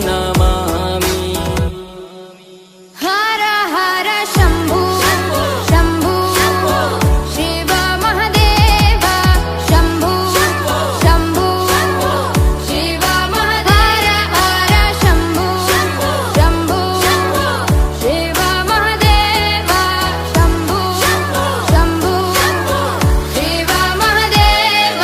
नमामि। हर हर शम्भो शम्भो शिव महादेव शम्भो शम्भो शिव महादेव हर शम्भो शम्भो शिव महादेव शम्भो शम्भो शिव महादेव।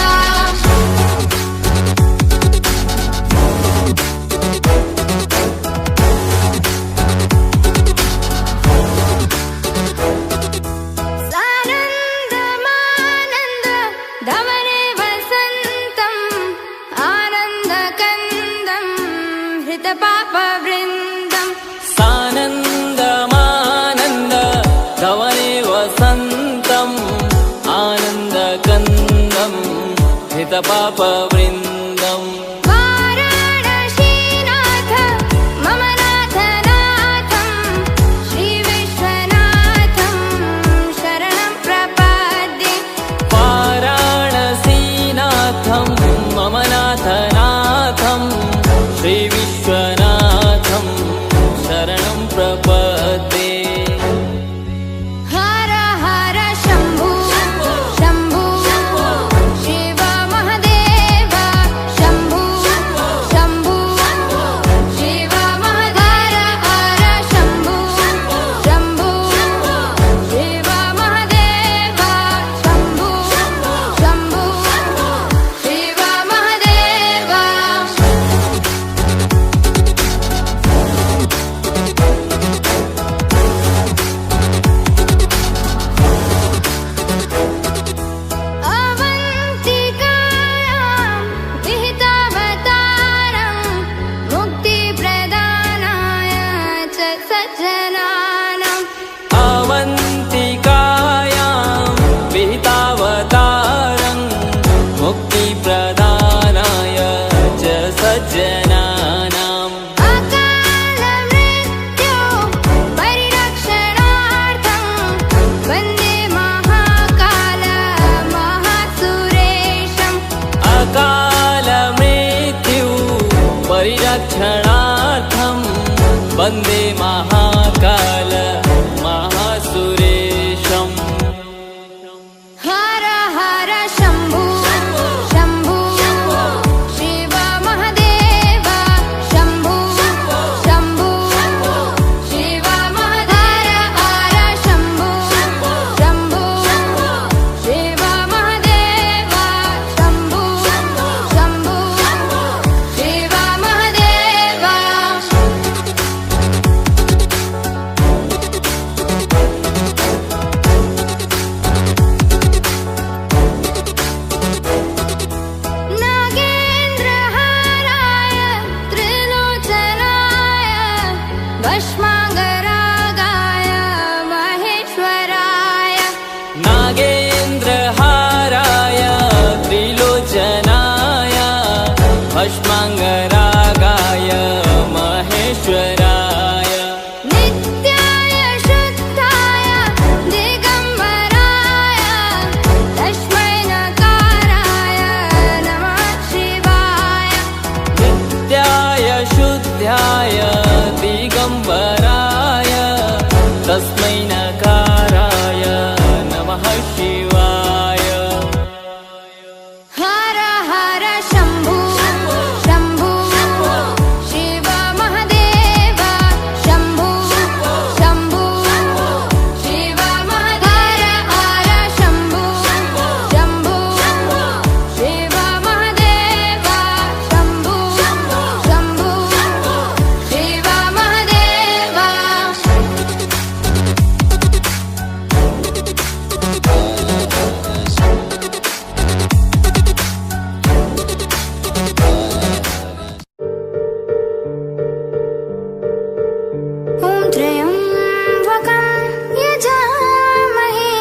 सानन्दमानन्द धवने वसन्तम् आनन्दकन्दं हृतपापवृन्दम्। सानन्दमानन्द धवने वसन्तम् आनन्दकन्दं हितपापवृन्दम्। वाराणसीनाथ मम नाथनाथं श्रीविश्वनाथं शरणं प्रपद्ये। वाराणसीनाथं मम नाथनाथं श्रीविश्वनाथं शरणं प्रपद्ये। हर हर शम्भो शम्भो शिव महादेव शम्भो शम्भो शिव महादेव हर शम्भो शम्भो शिव महादेव शम्भो शम्भो शिव महादेव। अवन्तिकायां विहितावतारं मुक्तिप्रदानाय च सज्जनानाम्। अवन्तिकायां विहितावतारं मुक्तिप्रदानाय च सज्जनानाम्। अकालमृत्यो परिरक्षणार्थं वन्दे महाकाल महासुरेशम्। अकालमृत्यु परिरक्षणार्थं वन्दे महाकाल महासुरेशम्। हर हर शम्भो शम्भो शिव महादेव शम्भो शम्भो शिव महादेव हर शम्भो शम्भो शिव महादेव शम्भो शम्भो शिव महादेव। नागेन्द्रहाराय त्रिलोचनाय भस्माङ्गरागाय महेश्वराय। नागेन्द्रहाराय त्रिलोचनाय भस्माङ्गरागाय महेश्वराय। नित्याय शुद्धाय दिगम्बराय तस्मै नकाराय नमः शिवाय। नित्याय शुद्धाय दिगम्बराय तस्मै नकाराय नमः शिवाय। हर हर शम्भो शम्भो शिव महादेव शम्भो शम्भो शिव महादेव हर शम्भो शम्भो शिव महादेव शम्भो शम्भो शिव महादेव। ॐ त्र्यम्बकं यजामहे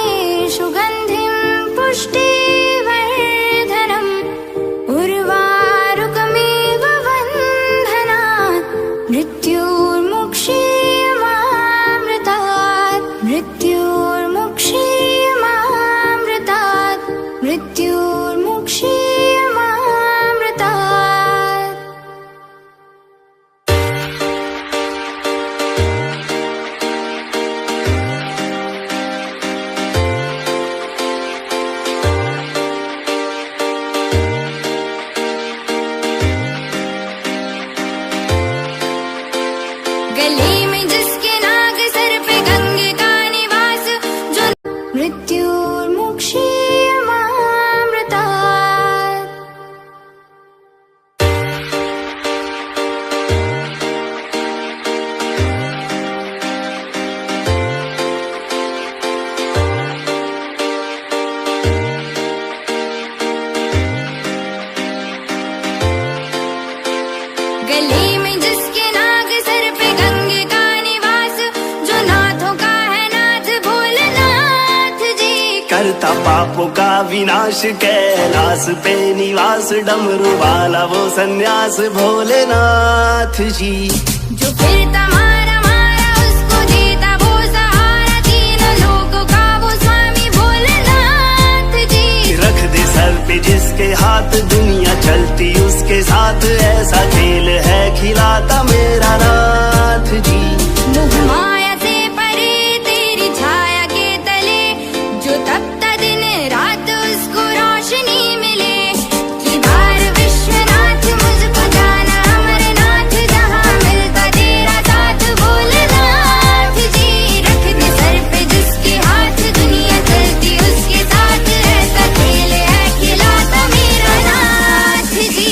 सुगन्धिं पुष्टिवर्धनम् उर्वारुकमिव बन्धनात् मृत्युर्मुक्षीयमामृतात् मृत्युर्मुक्षीयमामृतात् मृत्युर्मुक्षीयमामृतात्। गली में जिसके नाग सर पे गंगे का निवास जो मृत्युर्मुक्षीयमामृतात् गली में जिसके नाग सर पे गंगे का निवास जो नाथों का है नाथ भोलेनाथ जी करता पापों का विनाश कैलाश पे निवास डमरू वाला वो सन्यास भोलेनाथ जी जो फिरता मारा मारा उसको देता वो सहारा तीनों लोगों का वो स्वामी भोलेनाथ जी रख दे सर पे जिसके हाथ दुनिया चलती उसके साथ ऐसा खेल है खिलाता मेरा नाथ जी मोह माया से परे तेरी छाया के तले जो तपता दिन रात उसको रोशनी मिले कि बार विश्वनाथ मुझको जाना अमरनाथ जहाँ मिलता तेरा साथ भोलेनाथ जी रख दे सर पे जिसके हाथ दुनिया चलती उसके साथ ऐसा खेल है खिलाता मेरा नाथ जी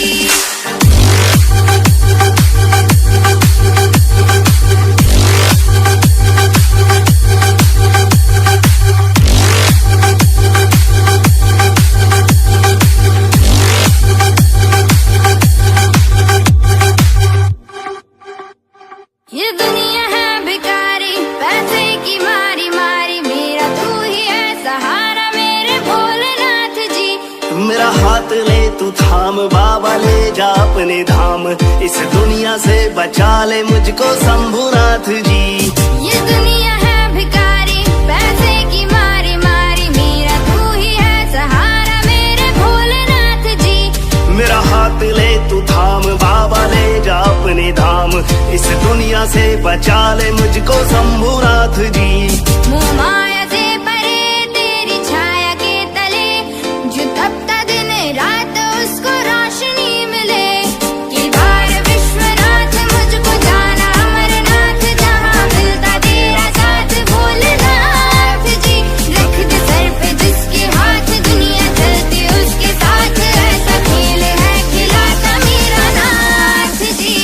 ये दुनिया है भिखारी पैसे की मारी मारी मेरा तू ही है सहारा मेरे भोलेनाथ जी मेरा हाथ ले तू थाम बाबा ले जा अपने धाम इस दुनिया से बचा ले मुझको शंभुनाथ जी ये दुनिया है भिखारी पैसे की मारी मारी मेरा तू ही है सहारा मेरे भोलेनाथ जी मेरा हाथ ले तू थाम बाबा ले जा अपने धाम इस दुनिया से बचा ले मुझको शंभुनाथ जी मोह माया से परे तेरी छाया के तले जो तपता दिन रात उसको रोशनी मिले कि बार विश्वनाथ मुझको जाना अमरनाथ जहाँ मिलता तेरा साथ भोलेनाथ जी रख दे सर पे जिसके हाथ दुनिया चलती उसके साथ ऐसा खेल है खिलाता मेरा नाथ जी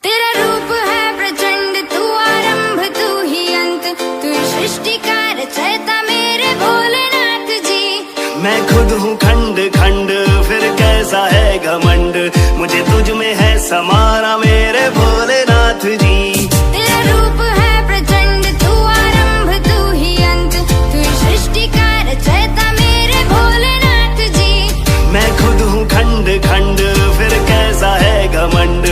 तेरा रूप है प्रचंड तू आरंभ तू ही अंत तू सृष्टि का रचयिता मेरे भोलेनाथ जी मैं खुद हूँ खंड खंड फिर कैसा है घमंड मुझे तुझ में है समाना में